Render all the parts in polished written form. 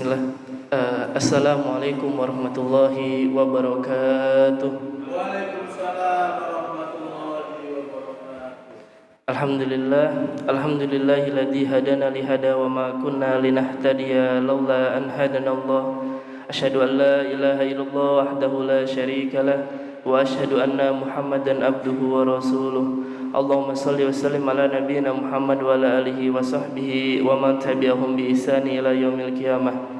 Bismillah. Assalamualaikum warahmatullahi wabarakatuh. Waalaikumsalam warahmatullahi wabarakatuh. Alhamdulillahilladzi hadana li hada wa ma kunna linahtadiya laula an hadanallah. Asyhadu an la ilaha illallah wahdahu la syarika lah wa asyhadu anna Muhammadan abduhu wa rasuluh. Allahumma shalli wa sallim ala nabiyyina Muhammad wa ala alihi wa sahbihi wa man tabi'ahum bi ihsani ila yaumil qiyamah.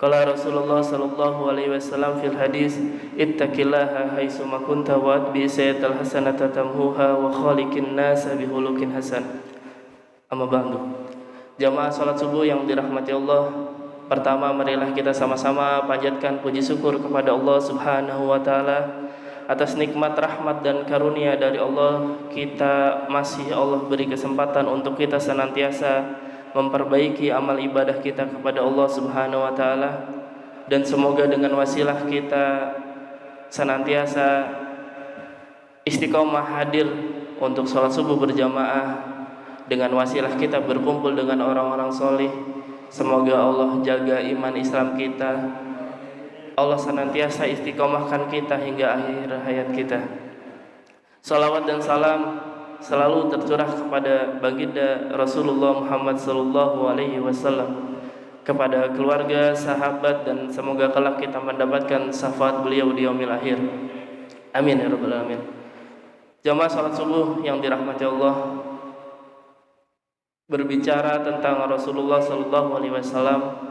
Qala Rasulullah sallallahu alaihi wasallam fil hadis, ittaqillaha haitsu ma kunta wa atbi sayyi'atal hasanata tamhuha wa khaliqin nasa bi khuluqin hasan. Amma ba'du. Jamaah salat subuh yang dirahmati Allah, pertama marilah kita sama-sama panjatkan puji syukur kepada Allah Subhanahu wa taala atas nikmat rahmat dan karunia dari Allah. Kita masih Allah beri kesempatan untuk kita senantiasa memperbaiki amal ibadah kita kepada Allah Subhanahu wa taala, dan semoga dengan wasilah kita senantiasa istiqomah hadir untuk sholat subuh berjamaah, dengan wasilah kita berkumpul dengan orang-orang solih. Semoga Allah jaga iman Islam kita, Allah senantiasa istiqomahkan kita hingga akhir hayat kita. Salawat dan salam selalu tercurah kepada baginda Rasulullah Muhammad sallallahu alaihi wasallam, kepada keluarga, sahabat, dan semoga kelak kita mendapatkan syafaat beliau di yaumil akhir. Amin ya rabbal alamin. Jamaah salat subuh yang dirahmati Allah, berbicara tentang Rasulullah sallallahu alaihi wasallam,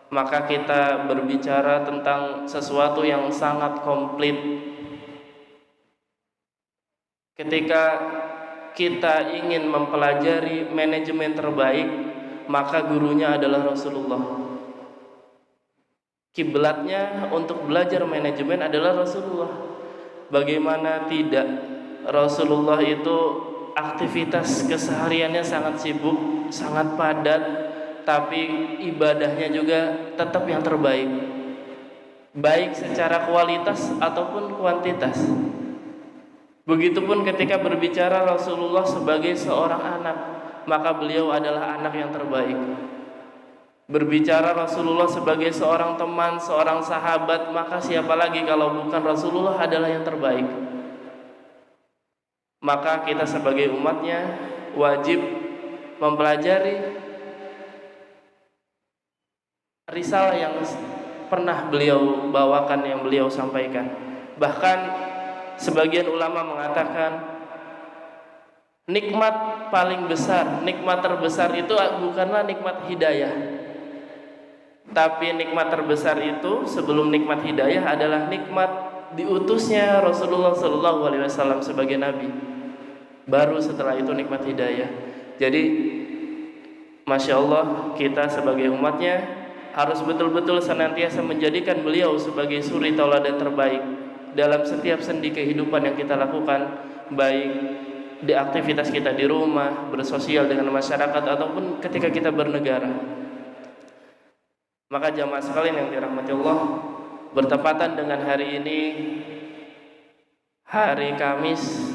maka kita berbicara tentang sesuatu yang sangat komplit. Ketika kita ingin mempelajari manajemen terbaik, maka gurunya adalah Rasulullah. Kiblatnya untuk belajar manajemen adalah Rasulullah. Bagaimana tidak, Rasulullah itu aktivitas kesehariannya sangat sibuk, sangat padat, tapi ibadahnya juga tetap yang terbaik, baik secara kualitas ataupun kuantitas. Begitupun ketika berbicara Rasulullah sebagai seorang anak, maka beliau adalah anak yang terbaik. Berbicara Rasulullah sebagai seorang teman, seorang sahabat, maka siapa lagi kalau bukan Rasulullah adalah yang terbaik. Maka kita sebagai umatnya wajib mempelajari risalah yang pernah beliau bawakan, yang beliau sampaikan. Bahkan sebagian ulama mengatakan nikmat paling besar, nikmat terbesar itu bukanlah nikmat hidayah, tapi nikmat terbesar itu sebelum nikmat hidayah adalah nikmat diutusnya Rasulullah SAW sebagai nabi. Baru setelah itu nikmat hidayah. Jadi Masya Allah, kita sebagai umatnya harus betul-betul senantiasa menjadikan beliau sebagai suri tauladan terbaik dalam setiap sendi kehidupan yang kita lakukan, baik di aktivitas kita di rumah, bersosial dengan masyarakat, ataupun ketika kita bernegara. Maka jamaah sekalian yang dirahmati Allah, bertepatan dengan hari ini, hari Kamis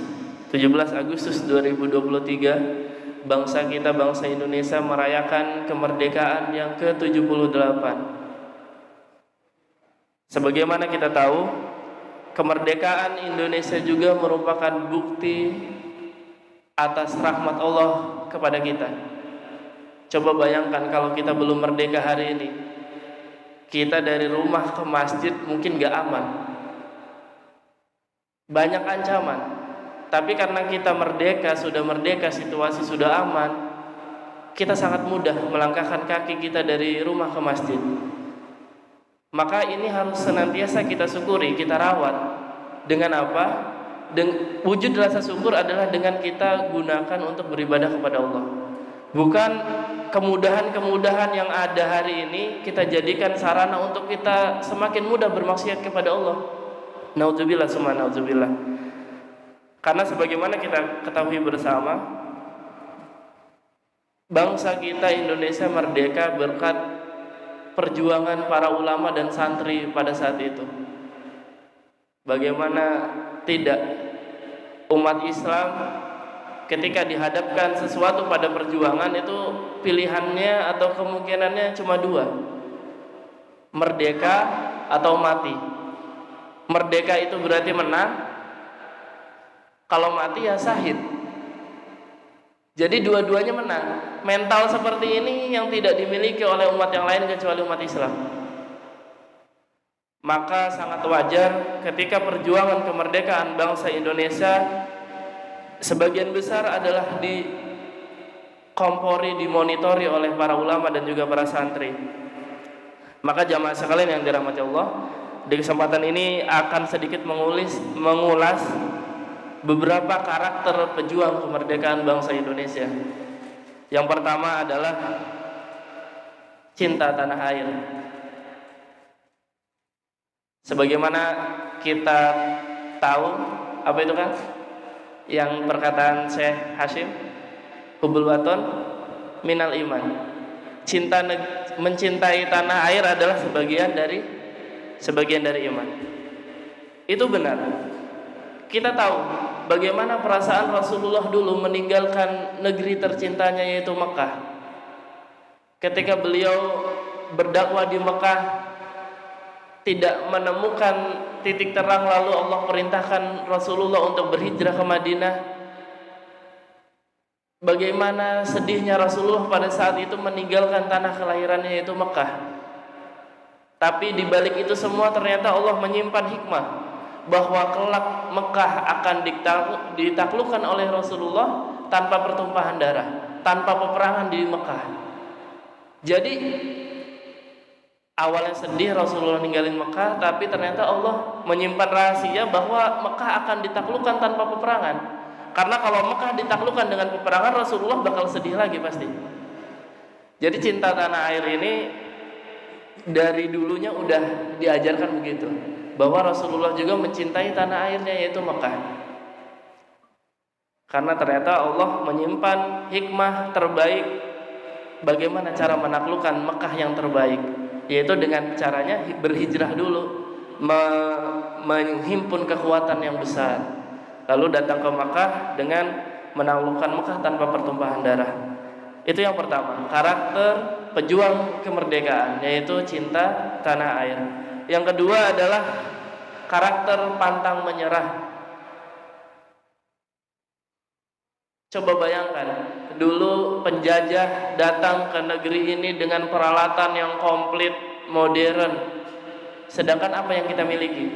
17 Agustus 2023, bangsa kita, bangsa Indonesia merayakan kemerdekaan yang ke-78. Sebagaimana kita tahu, kemerdekaan Indonesia juga merupakan bukti atas rahmat Allah kepada kita. Coba bayangkan kalau kita belum merdeka hari ini, kita dari rumah ke masjid mungkin gak aman, banyak ancaman. Tapi karena kita merdeka, sudah merdeka, situasi sudah aman, kita sangat mudah melangkahkan kaki kita dari rumah ke masjid. Maka ini harus senantiasa kita syukuri, kita rawat. Dengan apa? Wujud rasa syukur adalah dengan kita gunakan untuk beribadah kepada Allah. Bukan kemudahan-kemudahan yang ada hari ini kita jadikan sarana untuk kita semakin mudah bermaksiat kepada Allah. Nauzubillah summa nauzubillah. Karena sebagaimana kita ketahui bersama, bangsa kita Indonesia merdeka berkat perjuangan para ulama dan santri pada saat itu. Bagaimana tidak, umat Islam ketika dihadapkan sesuatu pada perjuangan itu pilihannya atau kemungkinannya cuma dua. merdeka atau mati. Merdeka itu berarti menang, kalau mati ya sahid. Jadi dua-duanya menang. Mental seperti ini yang tidak dimiliki oleh umat yang lain kecuali umat Islam. Maka sangat wajar ketika perjuangan kemerdekaan bangsa Indonesia sebagian besar adalah dikompori, dimonitori oleh para ulama dan juga para santri. Maka jamaah sekalian yang dirahmati Allah, di kesempatan ini akan sedikit mengulas beberapa karakter pejuang kemerdekaan bangsa Indonesia. Yang pertama adalah cinta tanah air. Sebagaimana kita tahu, apa itu kan? Yang perkataan Syekh Hashim, Hubbul Waton minal iman. Mencintai tanah air adalah sebagian dari iman. Itu benar. Kita tahu bagaimana perasaan Rasulullah dulu meninggalkan negeri tercintanya yaitu Mekah. Ketika beliau berdakwah di Mekah tidak menemukan titik terang, lalu Allah perintahkan Rasulullah untuk berhijrah ke Madinah. Bagaimana sedihnya Rasulullah pada saat itu meninggalkan tanah kelahirannya yaitu Mekah. Tapi di balik itu semua ternyata Allah menyimpan hikmah bahwa kelak Mekah akan ditaklukkan oleh Rasulullah tanpa pertumpahan darah, tanpa peperangan di Mekah. Jadi awalnya sedih Rasulullah ninggalin Mekah, tapi ternyata Allah menyimpan rahasia bahwa Mekah akan ditaklukkan tanpa peperangan. Karena kalau Mekah ditaklukkan dengan peperangan, Rasulullah bakal sedih lagi pasti. Jadi cinta tanah air ini dari dulunya udah diajarkan begitu, bahwa Rasulullah juga mencintai tanah airnya yaitu Mekah. Karena ternyata Allah menyimpan hikmah terbaik bagaimana cara menaklukkan Mekah yang terbaik, yaitu dengan caranya berhijrah dulu, menghimpun kekuatan yang besar, lalu datang ke Mekah dengan menaklukkan Mekah tanpa pertumpahan darah. Itu yang pertama, karakter pejuang kemerdekaan, yaitu cinta tanah air. Yang kedua adalah karakter pantang menyerah. Coba bayangkan, dulu penjajah datang ke negeri ini dengan peralatan yang komplit, modern. Sedangkan apa yang kita miliki?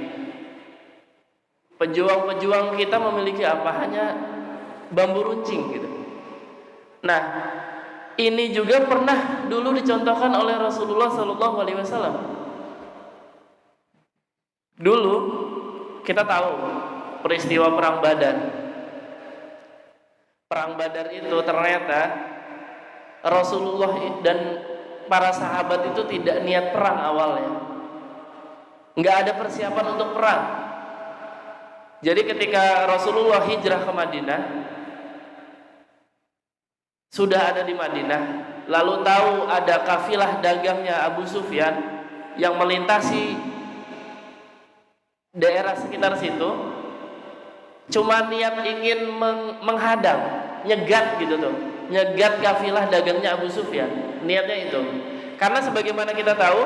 Pejuang-pejuang kita memiliki apa? Hanya bambu runcing gitu. Nah, ini juga pernah dulu dicontohkan oleh Rasulullah SAW. Dulu kita tahu peristiwa perang Badar. Perang Badar itu ternyata Rasulullah dan para sahabat itu tidak niat perang awalnya. Nggak ada persiapan untuk perang. Jadi ketika Rasulullah hijrah ke Madinah, sudah ada di Madinah, lalu tahu ada kafilah dagangnya Abu Sufyan yang melintasi daerah sekitar situ, cuma niat ingin menghadang, nyegat gitu tuh, nyegat kafilah dagangnya Abu Sufyan. Niatnya itu. Karena sebagaimana kita tahu,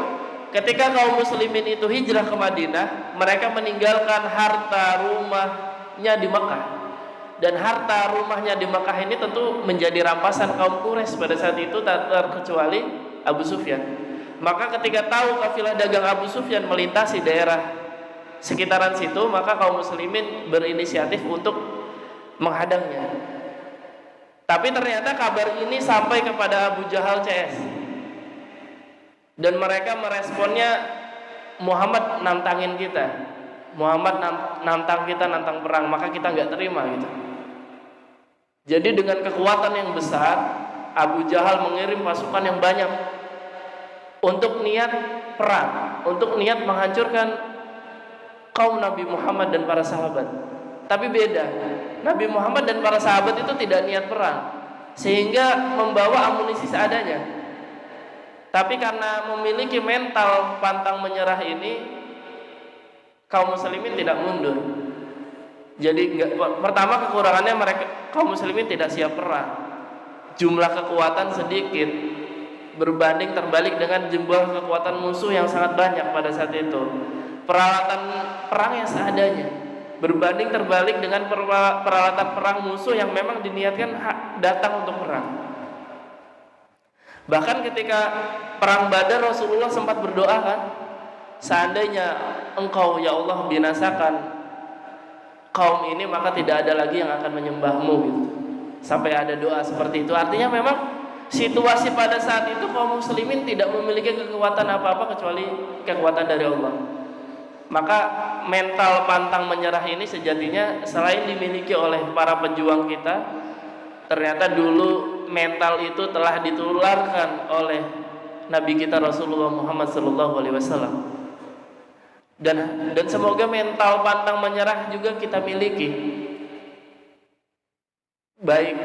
ketika kaum muslimin itu hijrah ke Madinah, mereka meninggalkan harta rumahnya di Mekah. Dan harta rumahnya di Mekah ini tentu menjadi rampasan kaum Quraisy pada saat itu, tak terkecuali Abu Sufyan. Maka ketika tahu kafilah dagang Abu Sufyan melintasi daerah sekitaran situ, maka kaum muslimin berinisiatif untuk menghadangnya. Tapi ternyata kabar ini sampai kepada Abu Jahal CS. Dan mereka meresponnya, Muhammad nantangin kita, Muhammad nantang kita, nantang perang, maka kita nggak terima gitu. Jadi dengan kekuatan yang besar, Abu Jahal mengirim pasukan yang banyak untuk niat perang, untuk niat menghancurkan kaum Nabi Muhammad dan para sahabat. Tapi beda, Nabi Muhammad dan para sahabat itu tidak niat perang, sehingga membawa amunisi seadanya. Tapi karena memiliki mental pantang menyerah ini, kaum muslimin tidak mundur. Jadi pertama kekurangannya, mereka kaum muslimin tidak siap perang. Jumlah kekuatan sedikit. berbanding terbalik dengan jumlah kekuatan musuh yang sangat banyak pada saat itu. Peralatan perang yang seadanya berbanding terbalik dengan peralatan perang musuh yang memang diniatkan datang untuk perang. Bahkan ketika perang Badar, Rasulullah sempat berdoa kan, seandainya engkau ya Allah binasakan kaum ini, maka tidak ada lagi yang akan menyembahmu gitu. Sampai ada doa seperti itu. Artinya memang situasi pada saat itu kaum muslimin tidak memiliki kekuatan apa-apa kecuali kekuatan dari Allah. Maka mental pantang menyerah ini sejatinya selain dimiliki oleh para pejuang kita, ternyata dulu mental itu telah ditularkan oleh Nabi kita Rasulullah Muhammad SAW. Dan semoga mental pantang menyerah juga kita miliki, baik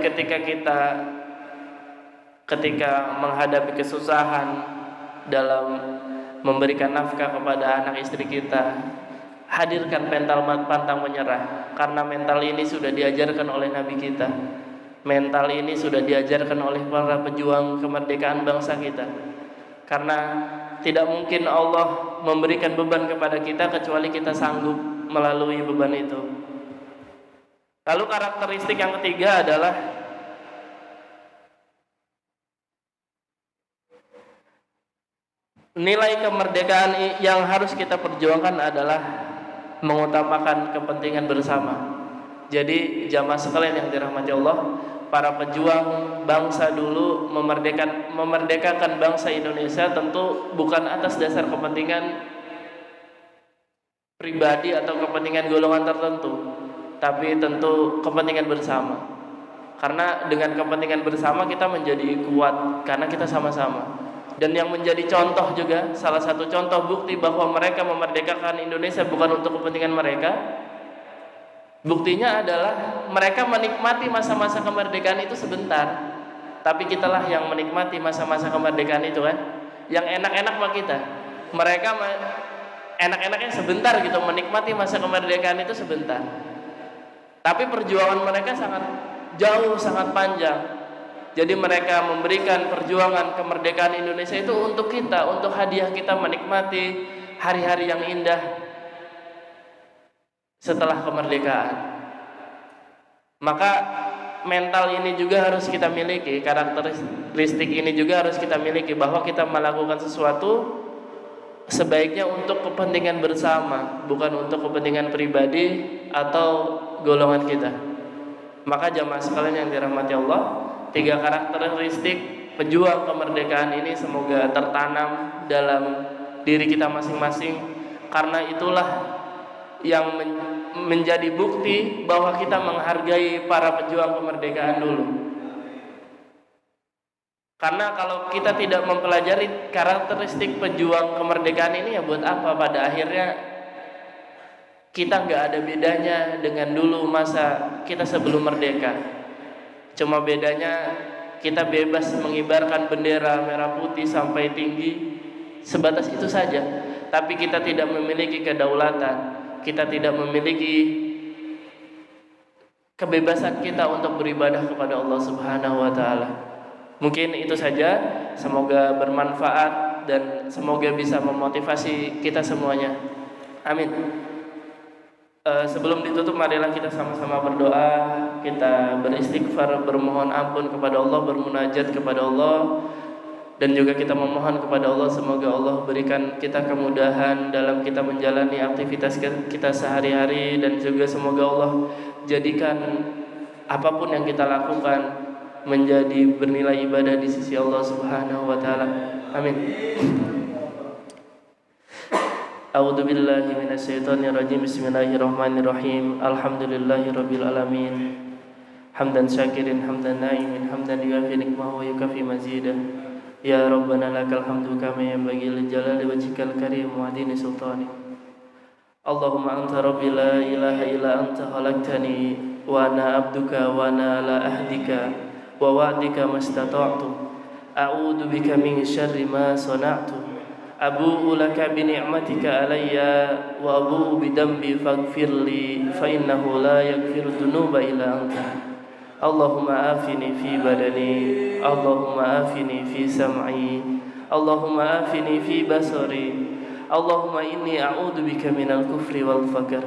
ketika menghadapi kesusahan dalam memberikan nafkah kepada anak istri kita. Hadirkan mental pantang menyerah, karena mental ini sudah diajarkan oleh Nabi kita. Mental ini sudah diajarkan oleh para pejuang kemerdekaan bangsa kita. Karena tidak mungkin Allah memberikan beban kepada kita kecuali kita sanggup melalui beban itu. Lalu karakteristik yang ketiga adalah nilai kemerdekaan yang harus kita perjuangkan adalah mengutamakan kepentingan bersama. Jadi jamaah sekalian yang dirahmati Allah, para pejuang bangsa dulu memerdekakan bangsa Indonesia tentu bukan atas dasar kepentingan pribadi atau kepentingan golongan tertentu, tapi tentu kepentingan bersama. Karena dengan kepentingan bersama kita menjadi kuat, karena kita sama-sama. Dan yang menjadi contoh juga, salah satu contoh bukti bahwa mereka memerdekakan Indonesia bukan untuk kepentingan mereka, buktinya adalah mereka menikmati masa-masa kemerdekaan itu sebentar, tapi kitalah yang menikmati masa-masa kemerdekaan itu kan. Yang enak-enak mah kita, mereka enak-enaknya sebentar gitu, menikmati masa kemerdekaan itu sebentar, tapi perjuangan mereka sangat jauh, sangat panjang. Jadi mereka memberikan perjuangan kemerdekaan Indonesia itu untuk kita, untuk hadiah kita menikmati hari-hari yang indah setelah kemerdekaan. Maka mental ini juga harus kita miliki, karakteristik ini juga harus kita miliki, bahwa kita melakukan sesuatu sebaiknya untuk kepentingan bersama, bukan untuk kepentingan pribadi atau golongan kita. Maka jamaah sekalian yang dirahmati Allah, 3 karakteristik pejuang kemerdekaan ini semoga tertanam dalam diri kita masing-masing, karena itulah yang menjadi bukti bahwa kita menghargai para pejuang kemerdekaan dulu. Karena kalau kita tidak mempelajari karakteristik pejuang kemerdekaan ini, ya buat apa? Pada akhirnya kita nggak ada bedanya dengan dulu masa kita sebelum merdeka. Cuma bedanya kita bebas mengibarkan bendera merah putih sampai tinggi, sebatas itu saja. Tapi kita tidak memiliki kedaulatan, kita tidak memiliki kebebasan kita untuk beribadah kepada Allah Subhanahu wa taala. Mungkin itu saja, semoga bermanfaat dan semoga bisa memotivasi kita semuanya. Amin. Sebelum ditutup, marilah kita sama-sama berdoa, kita beristighfar, bermohon ampun kepada Allah, bermunajat kepada Allah, dan juga kita memohon kepada Allah semoga Allah berikan kita kemudahan dalam kita menjalani aktivitas kita sehari-hari, dan juga semoga Allah jadikan apapun yang kita lakukan menjadi bernilai ibadah di sisi Allah Subhanahu wa taala. Amin. A'udzu billahi minasyaitonir rajim. Bismillahirrahmanirrahim. Alhamdulillahirabbil alamin. Hamdan syakirin, hamdan na'imin, hamdan yuafi nikmahu wa yukafi mazidah. Ya Rabbana lakal hamdu kama yanbaghi li jalali wajhikal karim wa adini sultani. Allahumma anta rabbi la ilaha illa anta khalaqtani wa ana abduka wa ana la ahdika wa wa'dika mastata'tu. A'udzu bika min syarri ma sana'tu. Abu'u laka bi ni'matika alayya wa abu'u bi dambi faghfirli fa innahu la yaghfiru dzunuba illa anta. اللهم آفني في بدني اللهم آفني في سمعي اللهم آفني في بصري اللهم إني أعوذ بك من الكفر والفقر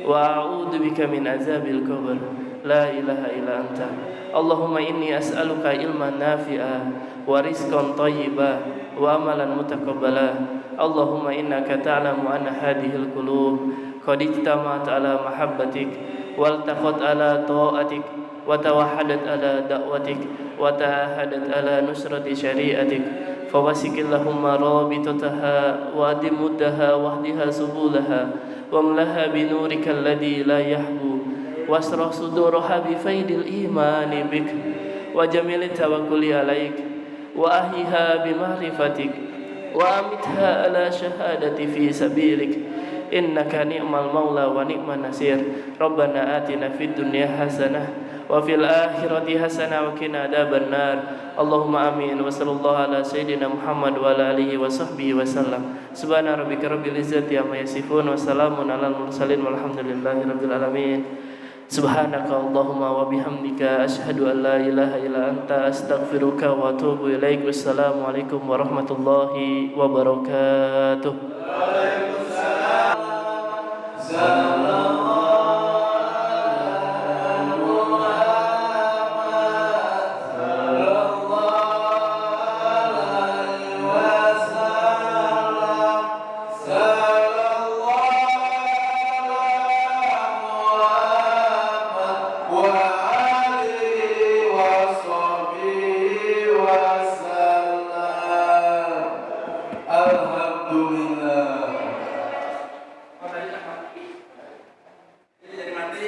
وأعوذ بك من عذاب القبر لا إله إلا أنت اللهم إني أسألك علما نافعا ورزقا طيبا وعملا متقبلا اللهم إنك تعلم أن هذه القلوب قد اجتمعت على محبتك والتقت على طاعتك وتوحدت على دعوتك وتعاهدت على نصرة شريعتك فوسك اللهم رابطتها وأدم مدها واهدها سبلها واملها بنورك الذي لا يحبو واشرح صدورها بفيض الإيمان بك وجميل التوكل عليك وأحيها بمعرفتك وأمتها على شهادة في سبيلك إنك نعم المولى ونعم النصير ربنا آتنا في الدنيا حسنة وفي الآخرة حسنة وقنا عذاب النار اللهم آمين وصلى الله على سيدنا محمد وعلى آله وصحبه وسلم سبحان ربك رب العزة عما يصفون وسلام على المرسلين والحمد لله رب العالمين سبحانك اللهم وبحمدك أشهد أن لا إله إلا أنت أستغفرك وأتوب إليك والسلام عليكم ورحمة الله وبركاته. Jadi mati